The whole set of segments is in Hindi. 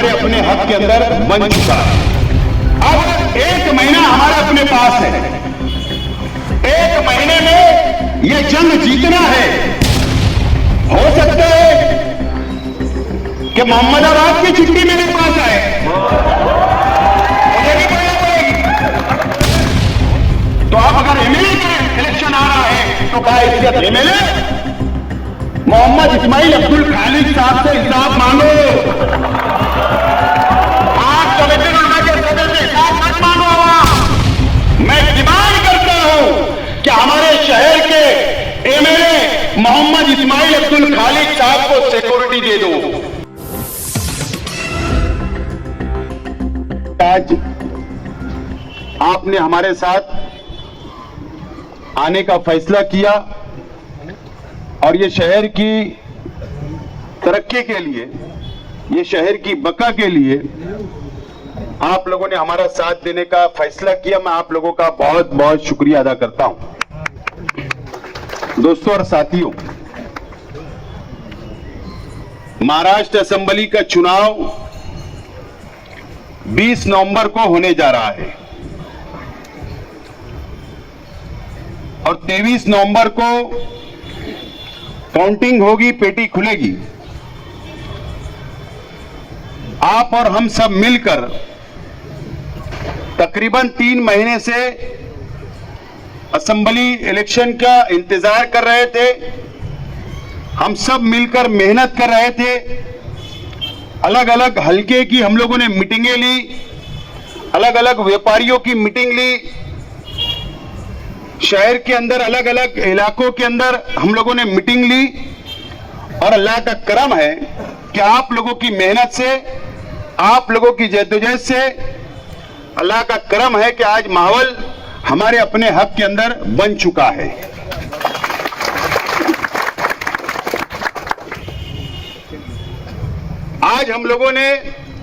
हमारे अपने हक के अंदर बन चुका है। अब 1 महीना हमारे अपने पास है। 1 महीने में यह जंग जीतना है। हो सकता है कि मोहम्मदाबाद की चिट्ठी मेरे पास आए, मुझे भी पढ़ना पड़ेगी। तो अब अगर एमएलए का इलेक्शन आ रहा है तो बाइज्जत एमएलए मोहम्मद इस्माइल अब्दुल खालिद साहब से इंसाफ मांगो। आप कमिटी के सदस्य से इंसाफ मत मांगो। मैं डिमांड करता हूं कि हमारे शहर के एमएलए मोहम्मद इस्माइल अब्दुल खालिद साहब को सिक्योरिटी दे दो। आज आपने हमारे साथ आने का फैसला किया और ये शहर की तरक्की के लिए, ये शहर की बका के लिए आप लोगों ने हमारा साथ देने का फैसला किया। मैं आप लोगों का बहुत बहुत शुक्रिया अदा करता हूं। दोस्तों और साथियों, महाराष्ट्र असेंबली का चुनाव 20 नवंबर को होने जा रहा है और 23 नवंबर को काउंटिंग होगी, पेटी खुलेगी। आप और हम सब मिलकर तकरीबन 3 महीने से असेंबली इलेक्शन का इंतजार कर रहे थे। हम सब मिलकर मेहनत कर रहे थे। अलग अलग हलके की हम लोगों ने मीटिंगें ली, अलग अलग व्यापारियों की मीटिंग ली, शहर के अंदर अलग अलग इलाकों के अंदर हम लोगों ने मीटिंग ली और अल्लाह का करम है कि आप लोगों की मेहनत से, आप लोगों की जद्दोजहद से अल्लाह का करम है कि आज माहौल हमारे अपने हक के अंदर बन चुका है। आज हम लोगों ने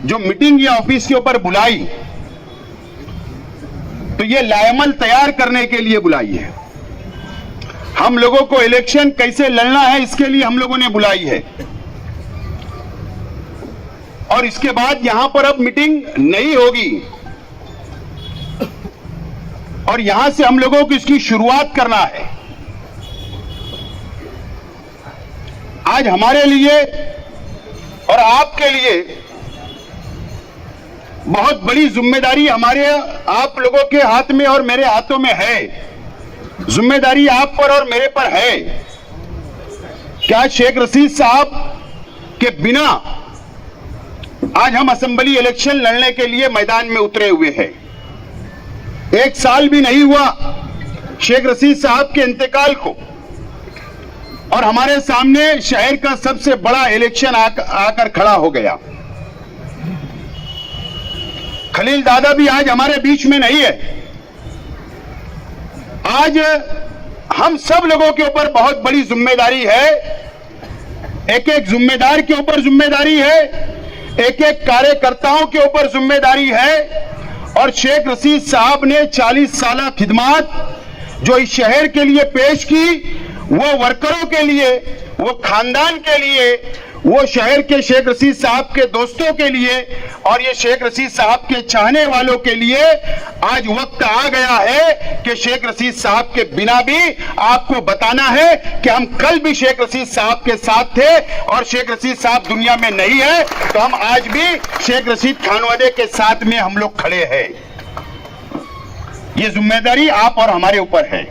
जो मीटिंग या ऑफिस के ऊपर बुलाई तो ये लाएमल तैयार करने के लिए बुलाई है। हम लोगों को इलेक्शन कैसे लड़ना है इसके लिए हम लोगों ने बुलाई है और इसके बाद यहां पर अब मीटिंग नहीं होगी और यहां से हम लोगों को इसकी शुरुआत करना है। आज हमारे लिए और आपके लिए बहुत बड़ी जिम्मेदारी हमारे आप लोगों के हाथ में और मेरे हाथों में है। जिम्मेदारी आप पर और मेरे पर है। क्या शेख रशीद साहब के बिना आज हम असेंबली इलेक्शन लड़ने के लिए मैदान में उतरे हुए हैं। 1 साल भी नहीं हुआ शेख रशीद साहब के इंतकाल को और हमारे सामने शहर का सबसे बड़ा इलेक्शन आकर खड़ा हो गया। खलील दादा भी आज हमारे बीच में नहीं है। आज हम सब लोगों के ऊपर बहुत बड़ी जिम्मेदारी है। एक एक जिम्मेदार के ऊपर जिम्मेदारी है, एक एक कार्यकर्ताओं के ऊपर जिम्मेदारी है और शेख रशीद साहब ने 40 साल खिदमत जो इस शहर के लिए पेश की, वो वर्करों के लिए, वो खानदान के लिए, वो शहर के शेख रशीद साहब के दोस्तों के लिए और ये शेख रशीद साहब के चाहने वालों के लिए आज वक्त आ गया है कि शेख रशीद साहब के बिना भी आपको बताना है कि हम कल भी शेख रशीद साहब के साथ थे और शेख रशीद साहब दुनिया में नहीं है तो हम आज भी शेख रशीद खानवादे के साथ में हम लोग खड़े हैं। ये जिम्मेदारी आप और हमारे ऊपर है।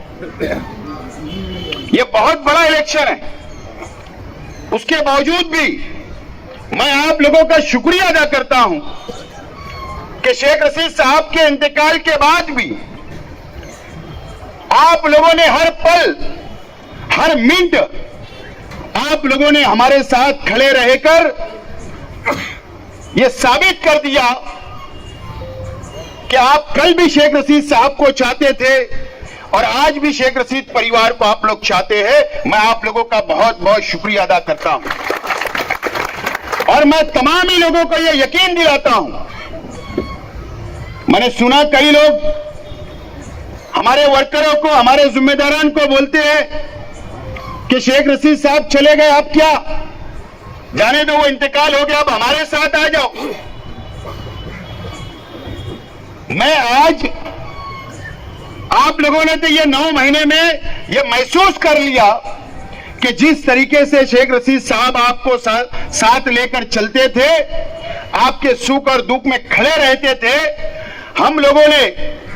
ये बहुत बड़ा इलेक्शन है। उसके बावजूद भी मैं आप लोगों का शुक्रिया अदा करता हूं कि शेख रशीद साहब के इंतकाल के बाद भी आप लोगों ने हर पल, हर मिनट आप लोगों ने हमारे साथ खड़े रहकर यह साबित कर दिया कि आप कल भी शेख रशीद साहब को चाहते थे और आज भी शेख रशीद परिवार को आप लोग चाहते हैं। मैं आप लोगों का बहुत बहुत शुक्रिया अदा करता हूं और मैं तमाम ही लोगों को यह यकीन दिलाता हूं। मैंने सुना कई लोग हमारे वर्करों को, हमारे जिम्मेदारान को बोलते हैं कि शेख रशीद साहब चले गए, अब क्या, जाने दो, वो इंतकाल हो गया, अब हमारे साथ आ जाओ। मैं आज आप लोगों ने तो ये 9 महीने में ये महसूस कर लिया कि जिस तरीके से शेख रशीद साहब आपको साथ लेकर चलते थे, आपके सुख और दुख में खड़े रहते थे, हम लोगों ने,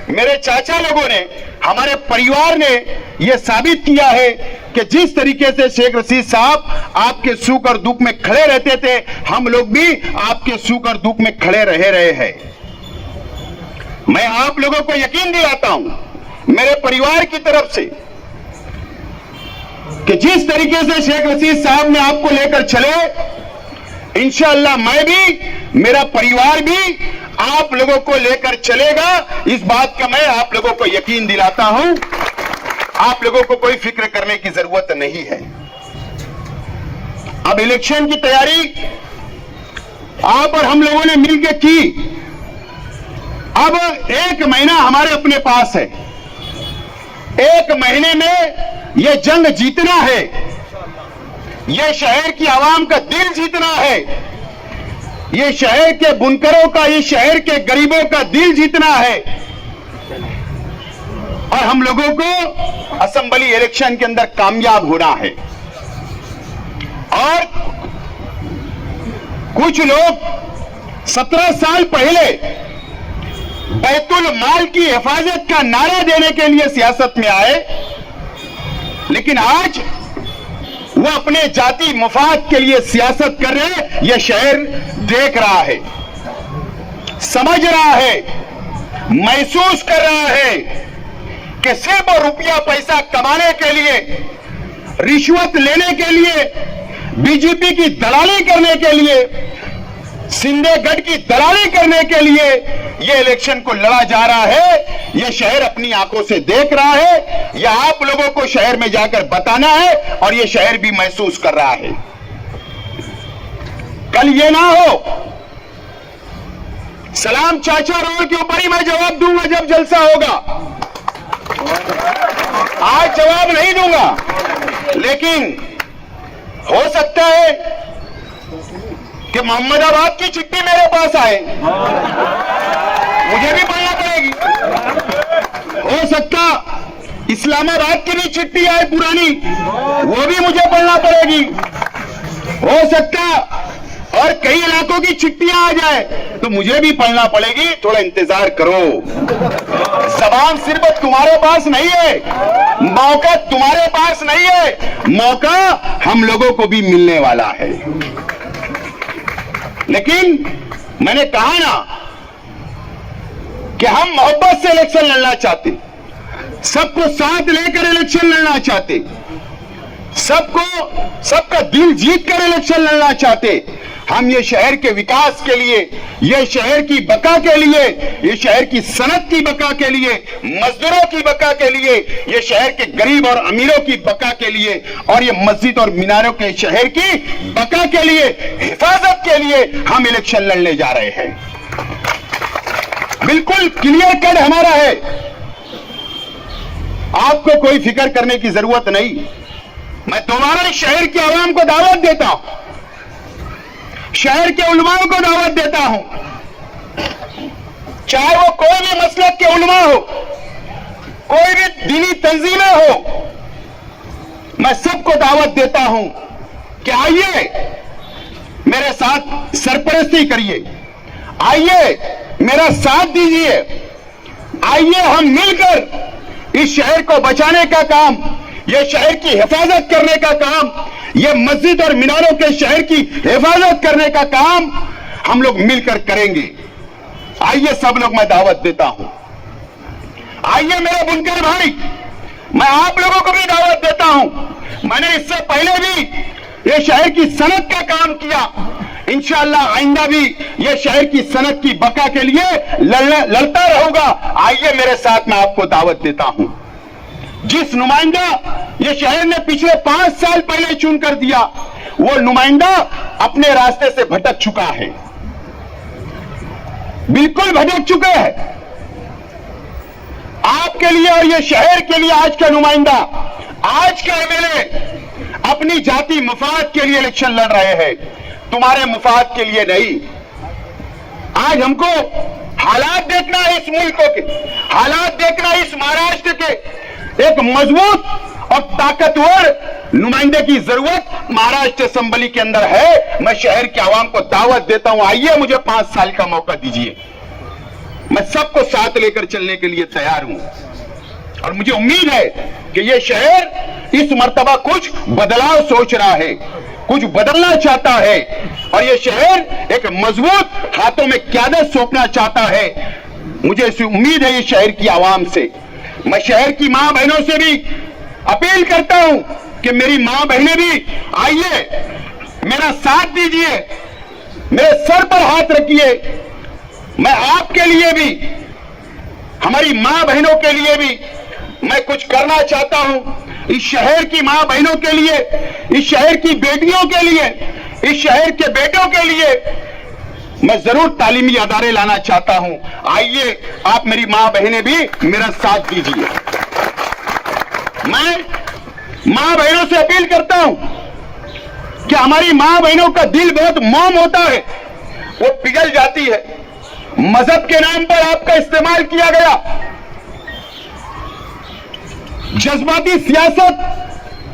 मेरे चाचा लोगों ने, हमारे परिवार ने यह साबित किया है कि जिस तरीके से शेख रशीद साहब आपके सुख और दुख में खड़े रहते थे, हम लोग भी आपके सुख और दुख में खड़े रहे हैं। मैं आप लोगों को यकीन दिलाता हूं मेरे परिवार की तरफ से कि जिस तरीके से शेख रशीद साहब ने आपको लेकर चले, इंशाअल्लाह मैं भी, मेरा परिवार भी आप लोगों को लेकर चलेगा। इस बात का मैं आप लोगों को यकीन दिलाता हूं। आप लोगों को कोई फिक्र करने की जरूरत नहीं है। अब इलेक्शन की तैयारी आप और हम लोगों ने मिलकर की। अब 1 महीना हमारे अपने पास है। 1 महीने में यह जंग जीतना है, यह शहर की आवाम का दिल जीतना है, ये शहर के बुनकरों का, ये शहर के गरीबों का दिल जीतना है। और हम लोगों को असेंबली इलेक्शन के अंदर कामयाब होना है। और कुछ लोग 17 साल पहले बैतुल माल की हिफाजत का नारा देने के लिए सियासत में आए, लेकिन आज वो अपने जाति मुफाद के लिए सियासत कर रहे हैं। यह शहर देख रहा है, समझ रहा है, महसूस कर रहा है कि सिर्फ रुपया पैसा कमाने के लिए, रिश्वत लेने के लिए, बीजेपी की दलाली करने के लिए, सिंधेगढ़ की दलाली करने के लिए यह इलेक्शन को लड़ा जा रहा है। यह शहर अपनी आंखों से देख रहा है। यह आप लोगों को शहर में जाकर बताना है और यह शहर भी महसूस कर रहा है। कल यह ना हो सलाम चाचा रोड के ऊपर ही मैं जवाब दूंगा जब जलसा होगा। आज जवाब नहीं दूंगा, लेकिन हो सकता है कि मोहम्मदाबाद की चिट्ठी मेरे पास आए, मुझे भी पढ़ना पड़ेगी। हो सकता इस्लामाबाद की भी चिट्ठी आए पुरानी, वो भी मुझे पढ़ना पड़ेगी। हो सकता और कई इलाकों की चिट्ठियां आ जाए तो मुझे भी पढ़ना पड़ेगी। थोड़ा इंतजार करो। जबान सिर्फ तुम्हारे पास नहीं है, मौका तुम्हारे पास नहीं है, मौका हम लोगों को भी मिलने वाला है। लेकिन मैंने कहा ना कि हम मोहब्बत से इलेक्शन लड़ना चाहते, सबको साथ लेकर इलेक्शन लड़ना चाहते, सबका दिल जीत कर इलेक्शन लड़ना चाहते। हम ये शहर के विकास के लिए, ये शहर की बका के लिए, ये शहर की सनत की बका के लिए, मजदूरों की बका के लिए, ये शहर के गरीब और अमीरों की बका के लिए, और ये मस्जिद और मीनारों के शहर की बका के लिए, हिफाजत के लिए हम इलेक्शन लड़ने जा रहे हैं। बिल्कुल क्लियर कट हमारा है। आपको कोई फिक्र करने की जरूरत नहीं। मैं दोबारा शहर के आवाम को दावत देता हूं, शहर के उलमाओं को दावत देता हूं, चाहे वो कोई भी मसलक के उलमा हो, कोई भी दीनी तंजीमें हो, मैं सबको दावत देता हूं कि आइए मेरे साथ सरपरस्ती करिए, आइए मेरा साथ दीजिए, आइए हम मिलकर इस शहर को बचाने का काम, यह शहर की हिफाजत करने का काम, यह मस्जिद और मीनारों के शहर की हिफाजत करने का काम हम लोग मिलकर करेंगे। आइए सब लोग, मैं दावत देता हूं। आइए मेरे बुनकर भाई, मैं आप लोगों को भी दावत देता हूं। मैंने इससे पहले भी यह शहर की सनत का काम किया, इंशाअल्लाह आइंदा भी यह शहर की सनत की बका के लिए लड़ता रहूंगा। आइए मेरे साथ, मैं आपको दावत देता हूं। जिस नुमाइंदा ये शहर ने पिछले 5 साल पहले चुन कर दिया, वो नुमाइंदा अपने रास्ते से भटक चुका है, बिल्कुल भटक चुके हैं। आपके लिए और ये शहर के लिए आज का नुमाइंदा, आज के एमएलए अपनी जाति मुफाद के लिए इलेक्शन लड़ रहे हैं, तुम्हारे मुफाद के लिए नहीं। आज हमको हालात देखना है इस मुल्क के, हालात देखना है इस महाराष्ट्र के। एक मजबूत और ताकतवर नुमाइंदे की जरूरत महाराष्ट्र असेंबली के अंदर है। मैं शहर के आवाम को दावत देता हूं, आइए मुझे 5 साल का मौका दीजिए, मैं सबको साथ लेकर चलने के लिए तैयार हूं। और मुझे उम्मीद है कि यह शहर इस मर्तबा कुछ बदलाव सोच रहा है, कुछ बदलना चाहता है, और यह शहर एक मजबूत हाथों में क़यादत सौंपना चाहता है। मुझे ऐसी उम्मीद है इस शहर की आवाम से। मैं शहर की मां बहनों से भी अपील करता हूं कि मेरी मां बहनें भी आइए, मेरा साथ दीजिए, मेरे सर पर हाथ रखिए। मैं आपके लिए भी, हमारी मां बहनों के लिए भी मैं कुछ करना चाहता हूं। इस शहर की मां बहनों के लिए, इस शहर की बेटियों के लिए, इस शहर के बेटों के लिए मैं जरूर तालीमी अदारे लाना चाहता हूं। आइए, आप मेरी मां बहनें भी मेरा साथ दीजिए। मैं मां बहनों से अपील करता हूं कि हमारी मां बहनों का दिल बहुत मोम होता है, वो पिघल जाती है। मजहब के नाम पर आपका इस्तेमाल किया गया, जज्बाती सियासत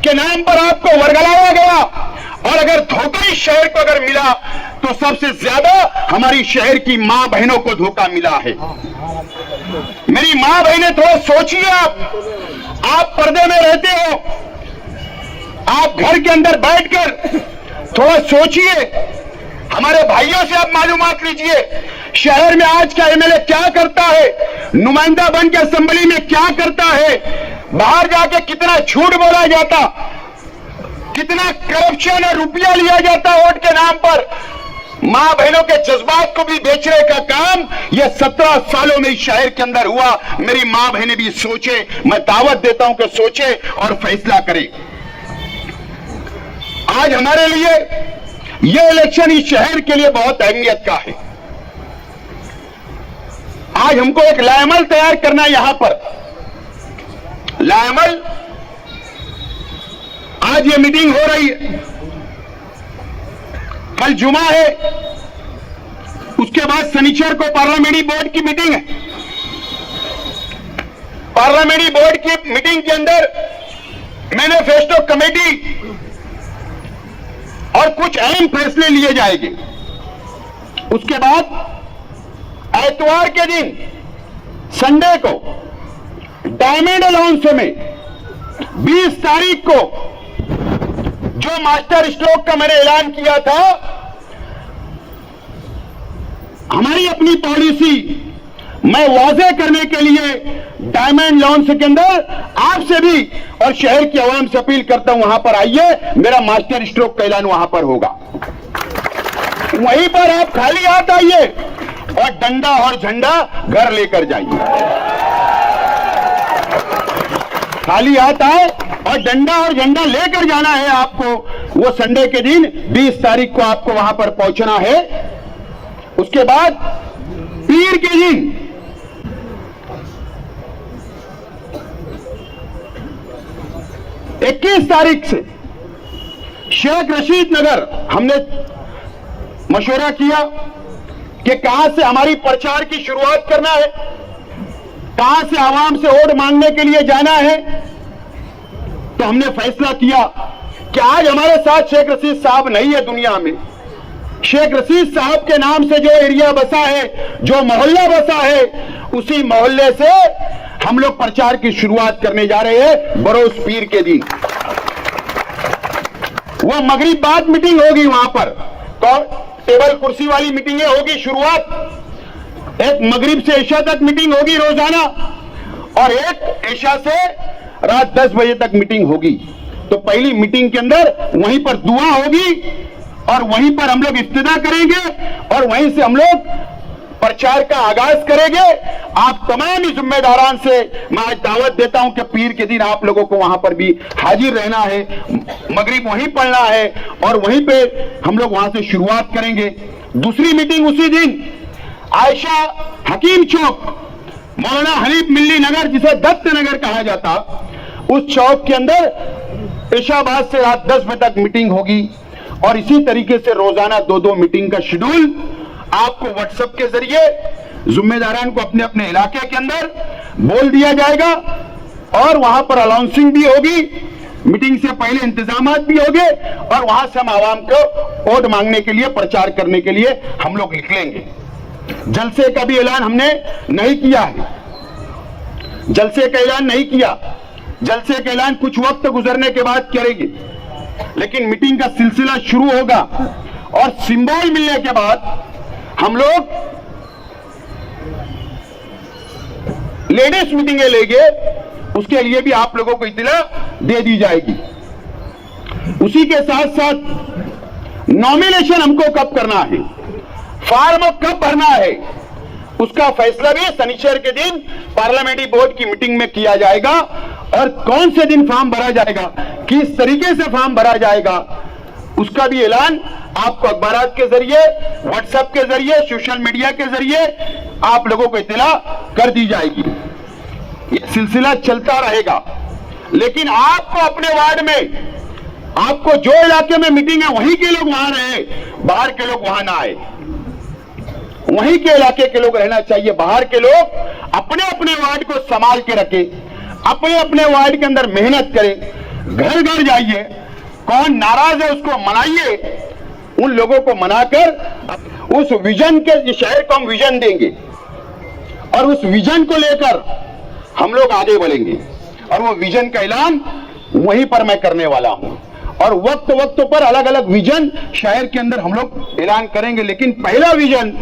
के नाम पर आपको वर्गलाया गया, और अगर धोखा इस शहर को अगर मिला तो सबसे ज्यादा हमारी शहर की मां बहनों को धोखा मिला है। मेरी मां बहनें, थोड़ा सोचिए। आप पर्दे में रहते हो, आप घर के अंदर बैठकर थोड़ा सोचिए। हमारे भाइयों से आप मालूमात लीजिए, शहर में आज का एमएलए क्या करता है, नुमाइंदा बन के असेंबली में क्या करता है, बाहर जाके कितना झूठ बोला जाता, कितना करप्शन और रुपया लिया जाता वोट के नाम पर। मां बहनों के जज्बात को भी बेचने का काम यह 17 सालों में इस शहर के अंदर हुआ। मेरी मां बहनें भी सोचे, मैं दावत देता हूं कि सोचे और फैसला करें। आज हमारे लिए यह इलेक्शन इस शहर के लिए बहुत अहमियत का है। आज हमको एक लाएमल तैयार करना है यहां पर। लाएमल, आज ये मीटिंग हो रही है, कल जुमा है, उसके बाद शनिचर को पार्लियामेंट्री बोर्ड की मीटिंग है। पार्लियामेंट्री बोर्ड की मीटिंग के अंदर मैनिफेस्टो कमेटी और कुछ अहम फैसले लिए जाएंगे। उसके बाद एतवार के दिन, संडे को, डायमंड अलाउंस में 20 तारीख को जो मास्टर स्ट्रोक का मैंने ऐलान किया था, हमारी अपनी पॉलिसी मैं वाज़ेह करने के लिए डायमंड लॉन्च के अंदर आपसे भी और शहर की आवाम से अपील करता हूं, वहां पर आइए, मेरा मास्टर स्ट्रोक का ऐलान वहां पर होगा। वहीं पर आप खाली हाथ आइए और डंडा और झंडा घर लेकर जाइए। खाली हाथ आए और डंडा और झंडा लेकर जाना है आपको। वो संडे के दिन 20 तारीख को आपको वहां पर पहुंचना है। उसके बाद पीर के दिन 21 तारीख से शेख रशीद नगर हमने मशवरा किया कि कहां से हमारी प्रचार की शुरुआत करना है, कहां से आवाम से वोट मांगने के लिए जाना है। तो हमने फैसला किया कि आज हमारे साथ शेख रशीद साहब नहीं है दुनिया में। शेख रशीद साहब के नाम से जो एरिया बसा है, जो मोहल्ला बसा है, उसी मोहल्ले से हम लोग प्रचार की शुरुआत करने जा रहे हैं बरोज पीर के दिन। वो मगरिब बाद मीटिंग होगी वहां पर, तो टेबल कुर्सी वाली मीटिंगें होगी शुरुआत। एक मगरिब से ईशा तक मीटिंग होगी रोजाना, और एक ईशा से रात 10 बजे तक मीटिंग होगी। तो पहली मीटिंग के अंदर वहीं पर दुआ होगी और वहीं पर हम लोग इफ्तिदा करेंगे और वहीं से हम लोग प्रचार का आगाज करेंगे। आप तमाम ही जिम्मेदारान से मैं आज दावत देता हूं कि पीर के दिन आप लोगों को वहां पर भी हाजिर रहना है, मगरिब वहीं पढ़ना है और वहीं पे हम लोग वहां से शुरुआत करेंगे। दूसरी मीटिंग उसी दिन आयशा हकीम चौक, मौलाना हनीफ मिल्ली नगर, जिसे दत्त नगर कहा जाता, उस चौक के अंदर इशाबाद से रात 10 बजे तक मीटिंग होगी। और इसी तरीके से रोजाना 2-2 मीटिंग का शेड्यूल आपको व्हाट्सएप के जरिए जिम्मेदारान को अपने अपने इलाके के अंदर बोल दिया जाएगा और वहां पर अनाउंसिंग भी होगी, मीटिंग से पहले इंतजामात भी होंगे और वहां से हम आवाम को वोट मांगने के लिए, प्रचार करने के लिए हम लोग निकलेंगे। जलसे का भी ऐलान हमने नहीं किया है, जलसे का ऐलान नहीं किया। जलसे का ऐलान कुछ वक्त गुजरने के बाद करेंगे, लेकिन मीटिंग का सिलसिला शुरू होगा और सिंबल मिलने के बाद हम लोग लेडीज मीटिंगें लेंगे, उसके लिए भी आप लोगों को इत्तला दे दी जाएगी। उसी के साथ साथ नॉमिनेशन हमको कब करना है, फॉर्म कब भरना है, उसका फैसला भी शनिवार के दिन पार्लियामेंट्री बोर्ड की मीटिंग में किया जाएगा और कौन से दिन फॉर्म भरा जाएगा, किस तरीके से फॉर्म भरा जाएगा, उसका भी ऐलान आपको अखबार के जरिए, व्हाट्सएप के जरिए, सोशल मीडिया के जरिए आप लोगों को इत्तला कर दी जाएगी। ये सिलसिला चलता रहेगा, लेकिन आपको अपने वार्ड में, आपको जो इलाके में मीटिंग है वहीं के लोग वहां रहे, बाहर के लोग वहां ना आए। वहीं के इलाके के लोग रहना चाहिए, बाहर के लोग अपने अपने वार्ड को संभाल के रखें, अपने अपने वार्ड के अंदर मेहनत करें, घर घर जाइए, कौन नाराज है उसको मनाइए, उन लोगों को मनाकर उस विजन के, शहर को हम विजन देंगे और उस विजन को लेकर हम लोग आगे बढ़ेंगे और वो विजन का ऐलान वहीं पर मैं करने वाला हूं और वक्त वक्त पर अलग अलग विजन शहर के अंदर हम लोग ऐलान करेंगे। लेकिन पहला विजन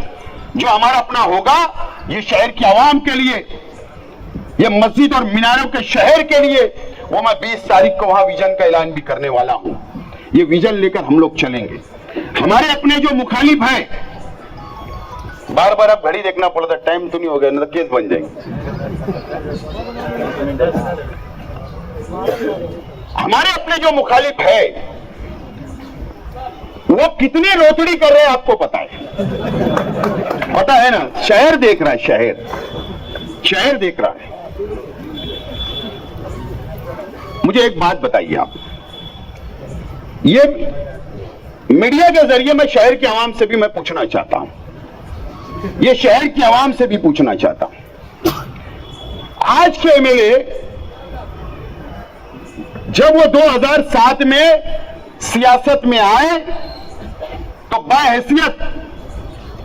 जो हमारा अपना होगा, ये शहर की आवाम के लिए, ये मस्जिद और मीनारों के शहर के लिए, वो मैं 20 तारीख को वहां विजन का ऐलान भी करने वाला हूं। ये विजन लेकर हम लोग चलेंगे। हमारे अपने जो मुखालिफ हैं, बार बार अब घड़ी देखना पड़ता, टाइम तो नहीं हो गया, नहीं तो केस बन जाएंगे। हमारे अपने जो मुखालिफ है वो कितनी रोतड़ी कर रहे हैं आपको पता है ना? शहर देख रहा है, शहर देख रहा है। मुझे एक बात बताइए आप, ये मीडिया के जरिए मैं शहर की आवाम से भी मैं पूछना चाहता हूं, ये शहर की आवाम से भी पूछना चाहता हूं, आज के एमएलए जब वो 2007 में सियासत में आए तो बाहैसियत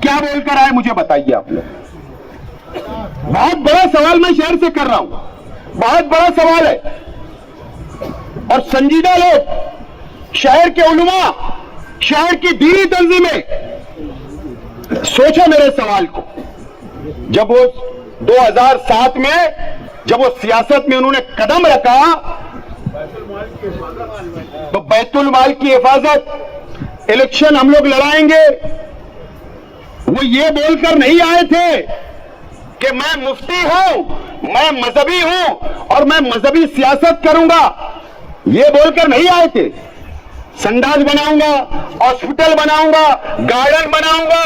क्या बोलकर आए, मुझे बताइए आप लोग। बहुत बड़ा सवाल मैं शहर से कर रहा हूं, बहुत बड़ा सवाल है और संजीदा लोग, शहर के उलमा, शहर की दीनी तंजीमें, सोचो मेरे सवाल को। जब वो 2007 में जब वो सियासत में उन्होंने कदम रखा तो बैतुल माल की हिफाजत, इलेक्शन हम लोग लड़ाएंगे, वो ये बोलकर नहीं आए थे कि मैं मुफ्ती हूं, मैं मजहबी हूं और मैं मजहबी सियासत करूंगा, ये बोलकर नहीं आए थे। संडास बनाऊंगा, हॉस्पिटल बनाऊंगा, गार्डन बनाऊंगा,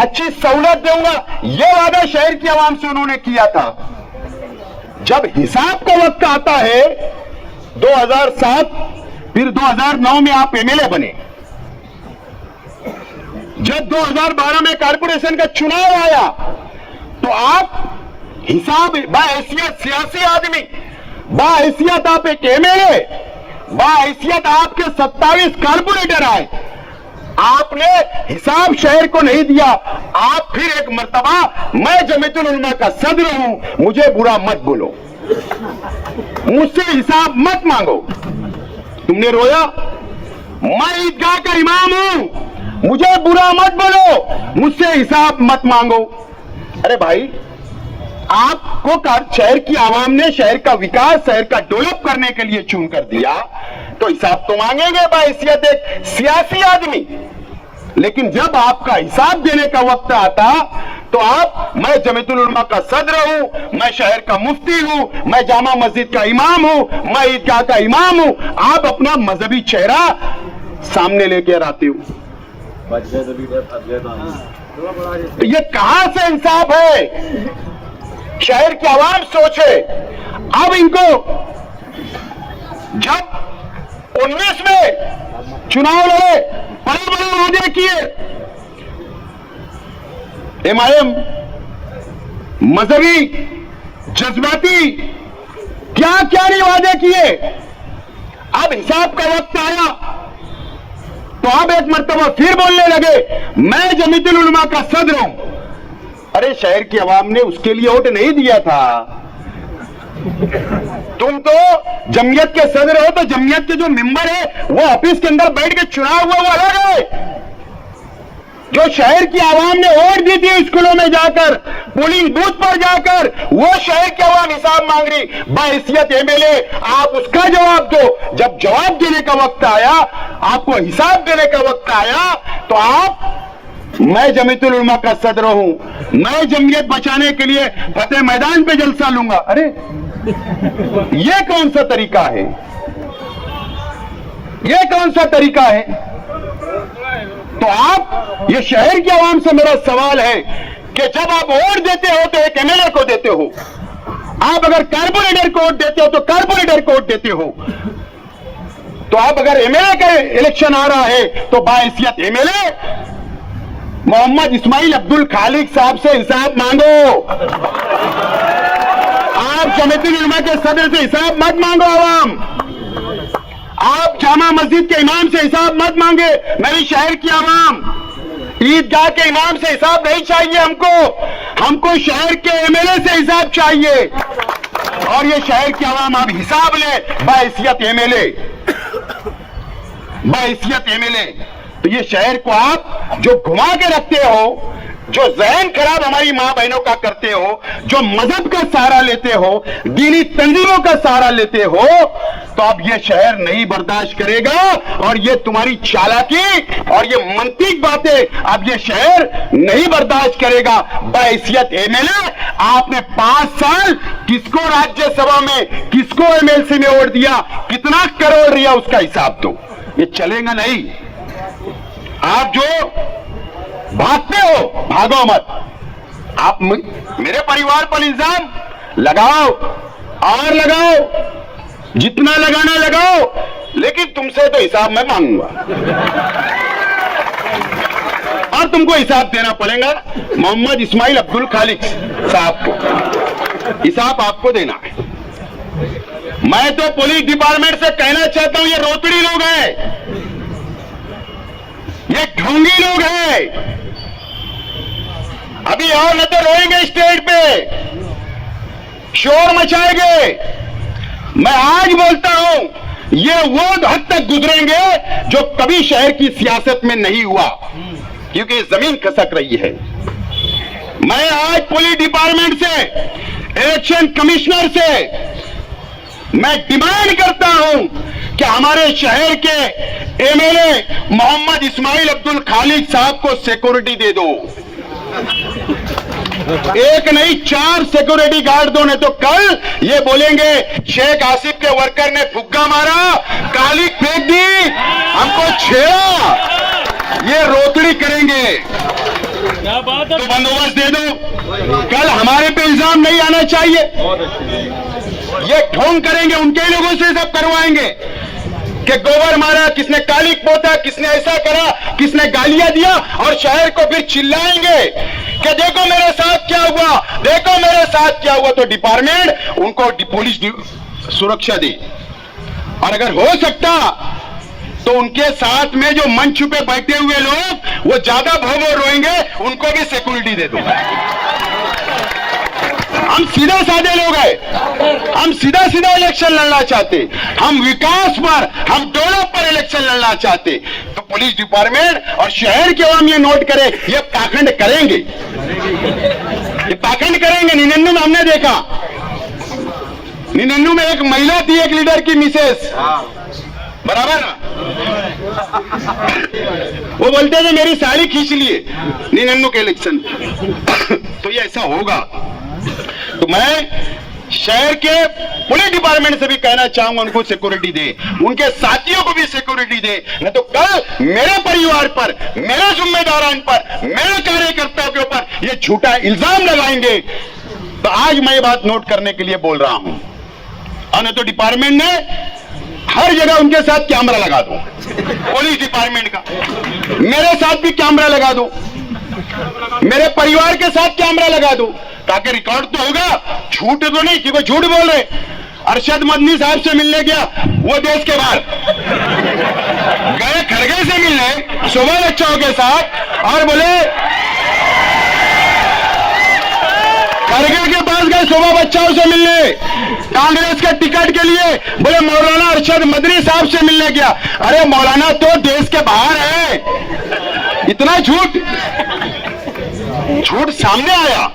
अच्छी सहूलत दूंगा, ये वादा शहर की आवाम से उन्होंने किया था। जब हिसाब का वक्त आता है 2007, फिर 2009 में आप एमएलए बने, जब 2012 में कारपोरेशन का चुनाव आया तो आप हिसाब, बाहैसियत सियासी आदमी, बाहैसियत आप एक एमएलए, बाहैसियत आपके 27 कारपोरेटर आए, आपने हिसाब शहर को नहीं दिया। आप फिर एक मर्तबा, मैं जमीयतुल उलमा का सदर हूं, मुझे बुरा मत बोलो, मुझसे हिसाब मत मांगो। तुमने रोया, मैं ईदगाह का इमाम हूं, मुझे बुरा मत बोलो, मुझसे हिसाब मत मांगो। अरे भाई, आपको शहर की आवाम ने शहर का विकास, शहर का डेवलप करने के लिए चुन कर दिया, तो हिसाब तो मांगेंगे बाहैसियत एक सियासी आदमी। लेकिन जब आपका हिसाब देने का वक्त आता तो आप, मैं जमीयतुल उलमा का सदर हूं, मैं शहर का मुफ्ती हूं, मैं जामा मस्जिद का इमाम हूं, मैं ईदगाह का इमाम हूं, आप अपना मजहबी चेहरा सामने लेकर आते हो। तो ये कहां से इंसाफ है? शहर की आवाम सोचे। अब इनको जब 19 में चुनाव लड़े, बड़े बड़े वादे किए, MIM मजहबी जज्बाती क्या क्या नहीं वादे किए। अब हिसाब का वक्त आया तो आप एक मर्तबा फिर बोलने लगे मैं जमीयतुल उलमा का सदर हूं। अरे शहर की आवाम ने उसके लिए वोट नहीं दिया था। तुम तो जमीयत के सदर हो, तो जमीयत के जो मेंबर है वो ऑफिस के अंदर बैठ के चुनाव हुआ वो अलग है। जो शहर की आवाम ने वोट दी थी स्कूलों में जाकर, पोलिंग बूथ पर जाकर, वो शहर की आवाम हिसाब मांग रही बाहैसियत MLA। आप उसका जवाब दो। जब जवाब देने का वक्त आया, आपको हिसाब देने का वक्त आया, तो आप मैं जमीयतुल उलमा का सदर हूं, मैं जमीयत बचाने के लिए फतेह मैदान पे जलसा लूंगा। अरे ये कौन सा तरीका है? ये कौन सा तरीका है? तो आप, ये शहर की आवाम से मेरा सवाल है कि जब आप वोट देते हो तो एक MLA को देते हो, आप अगर कारपोरेटर को वोट देते हो तो कारपोरेटर को वोट देते हो, तो आप अगर MLA का इलेक्शन आ रहा है तो बाहैसियत MLA मोहम्मद इस्माइल अब्दुल खालिक साहब से हिसाब मांगो। आप जमीयतुल उलमा के सदर से हिसाब मत मांगो। आवाम, आप जामा मस्जिद के इमाम से हिसाब मत मांगे। मेरी शहर की आवाम, ईदगाह के इमाम से हिसाब नहीं चाहिए हमको शहर के MLA से हिसाब चाहिए। और ये शहर की आवाम अब हिसाब ले बाहैसियत MLA, बाहैसियत MLA। तो ये शहर को आप जो घुमा के रखते हो, जो जहन खराब हमारी मां बहनों का करते हो, जो मजहब का सहारा लेते हो, दीनी तंजीमों का सहारा लेते हो, तो अब ये शहर नहीं बर्दाश्त करेगा। और ये तुम्हारी चालाकी और ये मंतीक बातें अब ये शहर नहीं बर्दाश्त करेगा। बाहैसियत MLA आपने 5 साल किसको राज्यसभा में, किसको MLC में वोट दिया, कितना करोड़ रिया, उसका हिसाब दो। ये चलेगा नहीं। आप जो भागते हो, भागो मत। आप मेरे परिवार पर इल्जाम लगाओ और लगाओ, जितना लगाना लगाओ, लेकिन तुमसे तो हिसाब मैं मांगूंगा और तुमको हिसाब देना पड़ेगा। मोहम्मद इस्माइल अब्दुल खालिक साहब को हिसाब आपको देना है। मैं तो पुलिस डिपार्टमेंट से कहना चाहता हूं, ये रोतड़ी लोग हैं, ये ढोंगी लोग हैं। अभी और न तो रोएंगे स्टेज पे, शोर मचाएंगे। मैं आज बोलता हूं, ये वो हद तक गुजरेंगे जो कभी शहर की सियासत में नहीं हुआ, क्योंकि जमीन खसक रही है। मैं आज पुलिस डिपार्टमेंट से, इलेक्शन कमिश्नर से मैं डिमांड करता हूं कि हमारे शहर के MLA मोहम्मद इस्माइल अब्दुल खालिक साहब को सिक्योरिटी दे दो। एक नहीं 4 सिक्योरिटी गार्ड दो, नहीं तो कल ये बोलेंगे शेख आसिफ के वर्कर ने फुग्गा मारा, कालिक फेंक दी, हमको छेड़ा। ये रोतड़ी करेंगे तो बंदोबस्त दे दो। कल हमारे पे इल्जाम नहीं आना चाहिए। ये ढोंग करेंगे, उनके लोगों से सब करवाएंगे कि गोबर मारा, किसने कालिक पोता, किसने ऐसा करा, किसने गालियां दिया, और शहर को फिर चिल्लाएंगे कि देखो मेरे साथ क्या हुआ, देखो मेरे साथ क्या हुआ। तो डिपार्टमेंट उनको पुलिस सुरक्षा दे, और अगर हो सकता तो उनके साथ में जो मंच पे बैठे हुए लोग वो ज्यादा भोगो रोएंगे, उनको भी सिक्योरिटी दे दो। हम सीधे साधे लोग हैं, हम सीधा सीधा इलेक्शन लड़ना चाहते, हम विकास पर, हम डेवलप पर इलेक्शन लड़ना चाहते। तो पुलिस डिपार्टमेंट और शहर के आवाम ये नोट करे, ये पाखंड करेंगे, ये पाखंड करेंगे। 99 में हमने देखा, 99 में एक महिला थी, एक लीडर की मिसेस, बराबर ना, वो बोलते थे मेरी साड़ी खींच लिए 99 के इलेक्शन। तो ये ऐसा होगा। तो मैं शहर के पुलिस डिपार्टमेंट से भी कहना चाहूंगा, उनको सिक्योरिटी दे, उनके साथियों को भी सिक्योरिटी दे, नहीं तो कल मेरे परिवार पर, मेरे जिम्मेदारान पर, मेरे कार्यकर्ताओं के ऊपर ये झूठा इल्जाम लगाएंगे। तो आज मैं ये बात नोट करने के लिए बोल रहा हूं। और नहीं तो डिपार्टमेंट ने हर जगह उनके साथ कैमरा लगा दो, पुलिस डिपार्टमेंट का, मेरे साथ भी कैमरा लगा दो। मेरे परिवार के साथ कैमरा लगा दूं ताकि रिकॉर्ड तो होगा, झूठ तो नहीं कि कोई झूठ बोल रहे। अरशद मदनी साहब से मिलने गया, वो देश के बाहर गए खड़गे से मिलने शोभा बच्चाओं के साथ, और बोले खड़गे के पास गए शोभा बच्चाओं से मिलने, कांग्रेस के टिकट के लिए बोले मौलाना अरशद मदनी साहब से मिलने गया। अरे मौलाना तो देश के बाहर है। इतना झूठ सामने आया।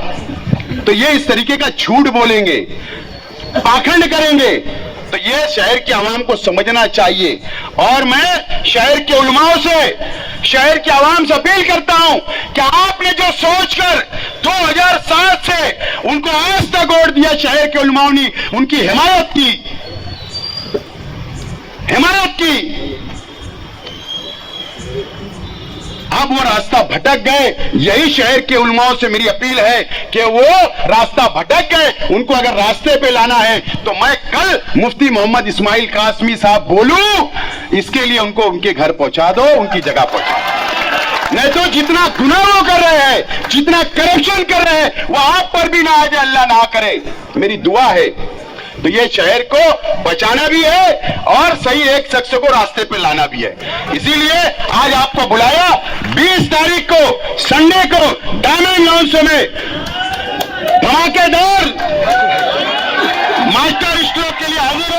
तो ये इस तरीके का झूठ बोलेंगे, पाखंड करेंगे, तो ये शहर की आवाम को समझना चाहिए। और मैं शहर के उलमाओं से, शहर की आवाम से अपील करता हूं कि आपने जो सोचकर 2007 से उनको आज तक वोट दिया, शहर के उलमाओं ने उनकी हिमायत की, अब वो रास्ता भटक गए। यही शहर के उलमाओं से मेरी अपील है कि वो रास्ता भटक गए, उनको अगर रास्ते पे लाना है तो मैं कल मुफ्ती मोहम्मद इस्माइल कासमी साहब बोलूं, इसके लिए उनको उनके घर पहुंचा दो, उनकी जगह पहुंचा दो। नहीं तो जितना गुनाह वो कर रहे हैं, जितना करप्शन कर रहे हैं, वो आप पर भी ना आ जाए, अल्लाह ना करे, मेरी दुआ है। तो ये शहर को बचाना भी है और सही एक शख्स को रास्ते पे लाना भी है। इसीलिए आज आपको बुलाया। 20 तारीख को संडे को डायमंड लॉन्च में धमाकेदार मास्टर स्ट्रोक के लिए हाजिर